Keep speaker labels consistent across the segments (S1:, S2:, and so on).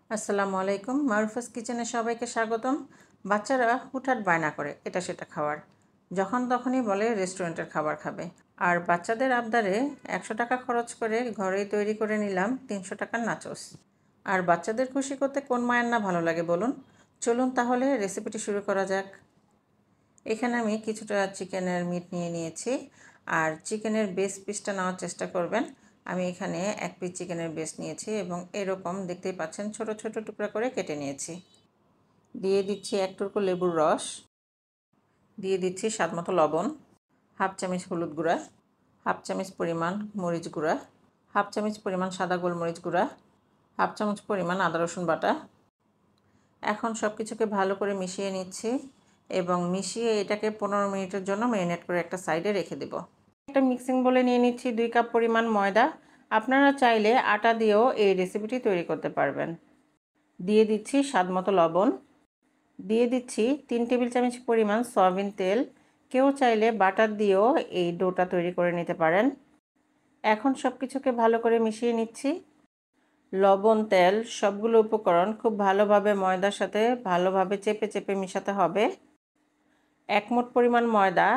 S1: আসসালামু আলাইকুম। মারুফাস কিচেনে সবাইকে স্বাগতম। বাচ্চারা হুটহাট বায়না করে এটা সেটা খাওয়ার, যখন তখনই বলে রেস্টুরেন্টের খাবার খাবে। আর বাচ্চাদের আবদারে 100 টাকা খরচ করে ঘরেই তৈরি করে নিলাম 300 টাকার নাচোস। আর বাচ্চাদের খুশি করতে কোন মায়ের না ভালো লাগে বলুন। চলুন তাহলে রেসিপিটি শুরু করা যাক। এখানে আমি কিছুটা চিকেনের মিট নিয়ে নিয়েছি, আর চিকেনের বেস পিসটা নেওয়ার চেষ্টা করবেন। আমি এখানে 1 পিস চিকেনের বেস নিয়েছি এবং এরকম দেখতেই পাচ্ছেন ছোট ছোট টুকরা করে কেটে নিয়েছি। দিয়ে দিচ্ছি 1 টুকরো লেবুর রস, দিয়ে দিচ্ছি স্বাদমতো লবণ, হাফ চামচ হলুদ গুঁড়া, হাফ চামচ পরিমাণ মরিচ গুঁড়া, হাফ চামচ পরিমাণ সাদা গোলমরিচ গুঁড়া, হাফ চামচ পরিমাণ আদা রসুন বাটা। এখন সব কিছুকে ভালো করে মিশিয়ে নিচ্ছি এবং মিশিয়ে এটাকে 15 মিনিটের জন্য ম্যারিনেট করে একটা সাইডে রেখে দেব। একটা মিক্সিং বলে নিয়ে নিচ্ছি 2 কাপ পরিমাণ ময়দা। আপনারা চাইলে আটা দিয়েও এই রেসিপিটি তৈরি করতে পারবেন। দিয়ে দিচ্ছি স্বাদমতো লবণ, দিয়ে দিচ্ছি 3 টেবিল চামচ পরিমাণ সয়াবিন তেল। কেউ চাইলে বাটার দিয়েও এই ডোটা তৈরি করে নিতে পারেন। এখন সব কিছুকে ভালো করে মিশিয়ে নিচ্ছি। লবণ, তেল সবগুলো উপকরণ খুব ভালোভাবে ময়দার সাথে ভালোভাবে চেপে চেপে মিশাতে হবে। 1 মুঠ পরিমাণ ময়দা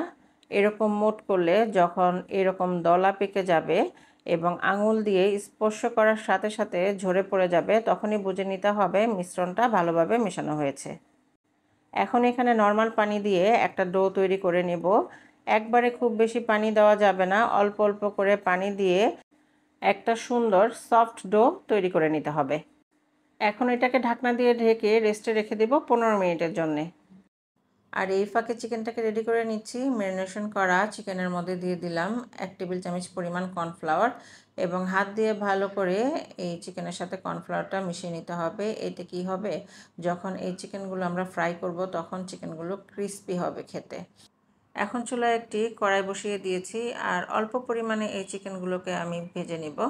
S1: এরকম মোট করলে যখন এরকম দলা পেকে যাবে এবং আঙুল দিয়ে স্পর্শ করার সাথে সাথে ঝরে পড়ে যাবে, তখনই বুঝে নিতে হবে মিশ্রণটা ভালোভাবে মেশানো হয়েছে। এখন এখানে নর্মাল পানি দিয়ে একটা ডো তৈরি করে নেব। একবারে খুব বেশি পানি দেওয়া যাবে না, অল্প অল্প করে পানি দিয়ে একটা সুন্দর সফট ডো তৈরি করে নিতে হবে। এখন এটাকে ঢাকনা দিয়ে ঢেকে রেস্টে রেখে দেব 15 মিনিটের জন্যে। আর এই ফাঁকে চিকেনটাকে রেডি করে নিচ্ছি। ম্যারিনেশন করা চিকেনের মধ্যে দিয়ে দিলাম 1 টেবিল চামচ পরিমাণ কর্নফ্লাওয়ার এবং হাত দিয়ে ভালো করে এই চিকেনের সাথে কর্নফ্লাওয়ারটা মিশিয়ে নিতে হবে। এতে কি হবে, যখন এই চিকেনগুলো আমরা ফ্রাই করব তখন চিকেনগুলো ক্রিস্পি হবে খেতে। এখন চুলায় একটি কড়াই বসিয়ে দিয়েছি আর অল্প পরিমাণে এই চিকেনগুলোকে আমি ভেজে নিব।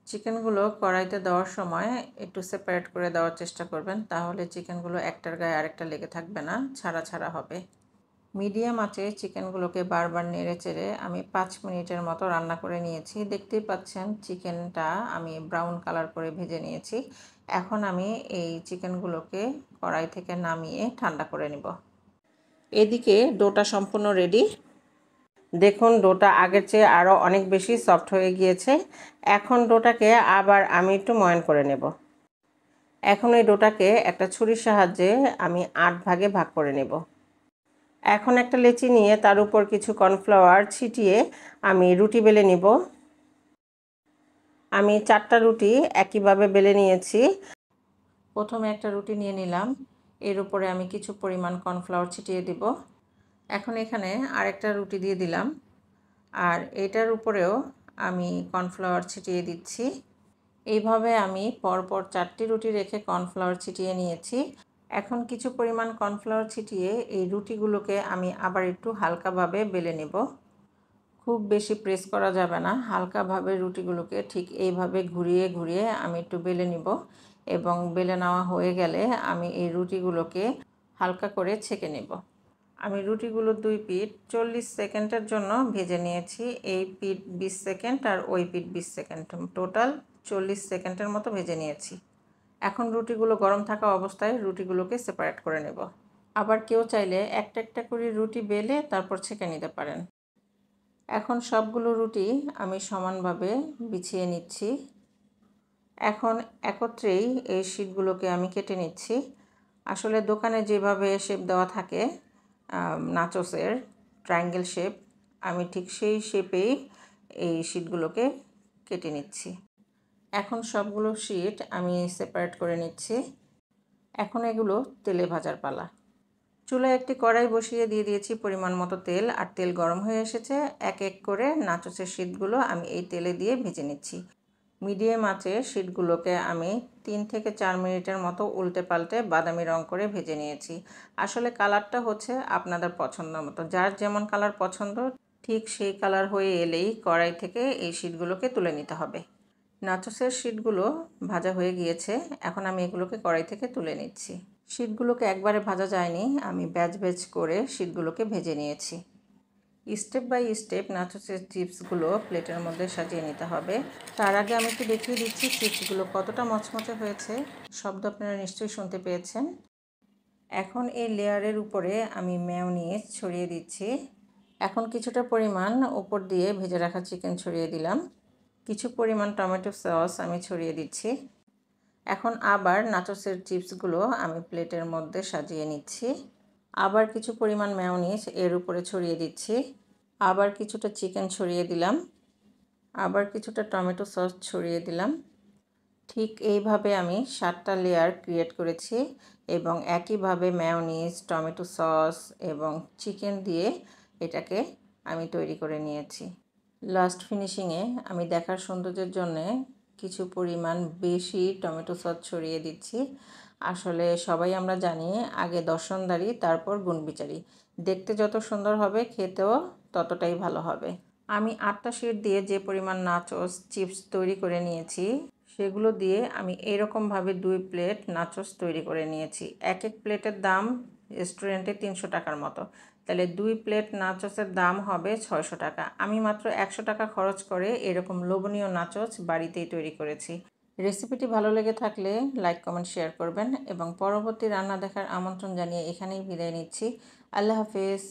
S1: চিকেনগুলো কড়াইতে দেওয়ার সময় একটু সেপারেট করে দেওয়ার চেষ্টা করবেন, তাহলে চিকেনগুলো একটার গায়ে আরেকটা লেগে থাকবে না, ছাড়া ছাড়া হবে। মিডিয়াম আঁচে চিকেনগুলোকে বারবার নেড়ে চেড়ে আমি 5 মিনিটের মতো রান্না করে নিয়েছি। দেখতেই পাচ্ছেন চিকেনটা আমি ব্রাউন কালার করে ভেজে নিয়েছি। এখন আমি এই চিকেনগুলোকে কড়াই থেকে নামিয়ে ঠান্ডা করে নেব। এদিকে ডোটা সম্পূর্ণ রেডি। দেখুন ডোটা আগের চেয়ে আরও অনেক বেশি সফট হয়ে গিয়েছে। এখন ডোটাকে আবার আমি একটু ময়ান করে নেব। এখন এই ডোটাকে একটা ছুরির সাহায্যে আমি 8 ভাগে ভাগ করে নেব। এখন একটা লেচি নিয়ে তার উপর কিছু কর্নফ্লাওয়ার ছিটিয়ে আমি রুটি বেলে নিব। আমি 4টা রুটি একইভাবে বেলে নিয়েছি। প্রথমে একটা রুটি নিয়ে নিলাম, এর উপরে আমি কিছু পরিমাণ কর্নফ্লাওয়ার ছিটিয়ে দিব। এখন এখানে আরেকটা রুটি দিয়ে দিলাম আর এটার উপরেও আমি কর্নফ্লাওয়ার ছিটিয়ে দিচ্ছি। এইভাবে আমি পরপর 4টি রুটি রেখে কর্নফ্লাওয়ার ছিটিয়ে নিয়েছি। এখন কিছু পরিমাণ কর্নফ্লাওয়ার ছিটিয়ে এই রুটিগুলোকে আমি আবার একটু হালকাভাবে বেলে নেব। খুব বেশি প্রেস করা যাবে না, হালকাভাবে রুটিগুলোকে ঠিক এইভাবে ঘুরিয়ে ঘুরিয়ে আমি একটু বেলে নিব এবং বেলে নেওয়া হয়ে গেলে আমি এই রুটিগুলোকে হালকা করে ছেঁকে নেব। আমি রুটিগুলো 2 পিঠ 40 সেকেন্ডের জন্য ভেজে নিয়েছি। এই পিঠ 20 সেকেন্ড আর ওই পিঠ 20 সেকেন্ড, টোটাল 40 সেকেন্ডের মতো ভেজে নিয়েছি। এখন রুটিগুলো গরম থাকা অবস্থায় রুটিগুলোকে সেপারেট করে নেব। আবার কেউ চাইলে একটা একটা করে রুটি বেলে তারপর ছেঁকে নিতে পারেন। এখন সবগুলো রুটি আমি সমানভাবে বিছিয়ে নিচ্ছি। এখন একত্রেই এই শীটগুলোকে আমি কেটে নিচ্ছি। আসলে দোকানে যেভাবে শেপ দেওয়া থাকে নাচোসের ট্রায়াঙ্গেল শেপ, আমি ঠিক সেই শেপেই এই শীটগুলোকে কেটে নিচ্ছি। এখন সবগুলো শীট আমি সেপারেট করে নিচ্ছি। এখন এগুলো তেলে ভাজার পালা। চুলায় একটি কড়াই বসিয়ে দিয়ে দিয়েছি পরিমাণ মতো তেল, আর তেল গরম হয়ে এসেছে। এক এক করে নাচোসের শীটগুলো আমি এই তেলে দিয়ে ভেজে নিচ্ছি। মিডিয়াম আঁচে শীটগুলোকে আমি 3 থেকে 4 মিনিটের মতো উল্টে পাল্টে বাদামি রং করে ভেজে নিয়েছি। আসলে কালারটা হচ্ছে আপনাদের পছন্দ মতো, যার যেমন কালার পছন্দ ঠিক সেই কালার হয়ে এলেই কড়াই থেকে এই শীটগুলোকে তুলে নিতে হবে। নাচোসের শীটগুলো ভাজা হয়ে গিয়েছে, এখন আমি এগুলোকে কড়াই থেকে তুলে নিচ্ছি। শীটগুলোকে একবারে ভাজা যায়নি, আমি ব্যাচ ব্যাচ করে শীটগুলোকে ভেজে নিয়েছি। স্টেপ বাই স্টেপ নাচোসের চিপসগুলো প্লেটের মধ্যে সাজিয়ে নিতে হবে। তার আগে আমি একটু দেখিয়ে দিচ্ছি চিপসগুলো কতটা মচমচে হয়েছে। শব্দ আপনারা নিশ্চয়ই শুনতে পেয়েছেন। এখন এই লেয়ারের উপরে আমি মেয়োনিজ ছড়িয়ে দিচ্ছি। এখন কিছুটা পরিমাণ উপর দিয়ে ভেজে রাখা চিকেন ছড়িয়ে দিলাম। কিছু পরিমাণ টমেটো সস আমি ছড়িয়ে দিচ্ছি। এখন আবার নাচোসের চিপসগুলো আমি প্লেটের মধ্যে সাজিয়ে নিচ্ছি। আবার কিছু পরিমাণ মেয়োনিজ এর উপরে ছড়িয়ে দিচ্ছি। আবার কিছুটা চিকেন ছড়িয়ে দিলাম। আবার কিছুটা টমেটো সস ছড়িয়ে দিলাম। ঠিক এইভাবে আমি 7টা লেয়ার ক্রিয়েট করেছি এবং একইভাবে মেয়োনিজ, টমেটো সস এবং চিকেন দিয়ে এটাকে আমি তৈরি করে নিয়েছি। লাস্ট ফিনিশিংয়ে আমি দেখার সৌন্দর্যের জন্যে কিছু পরিমাণ বেশি টমেটো সস ছড়িয়ে দিচ্ছি। আসলে সবাই আমরা জানি আগে দর্শনদারি তারপর গুণবিচারী। দেখতে যত সুন্দর হবে খেতেও ততটাই ভালো হবে। আমি 8টা শিট দিয়ে যে পরিমাণ নাচোস চিপস তৈরি করে নিয়েছি সেগুলো দিয়ে আমি এরকমভাবে 2 প্লেট নাচোস তৈরি করে নিয়েছি। এক এক প্লেটের দাম রেস্টুরেন্টে 300 টাকার মতো। তাহলে 2 প্লেট নাচোসের দাম হবে 600 টাকা। আমি মাত্র 100 টাকা খরচ করে এরকম লোভনীয় নাচোস বাড়িতেই তৈরি করেছি। রেসিপিটি ভালো লেগে থাকলে লাইক, কমেন্ট, শেয়ার করবেন এবং পরবর্তী রান্না দেখার আমন্ত্রণ জানিয়ে এখানেই বিদায় নিচ্ছি। আল্লাহ হাফেজ।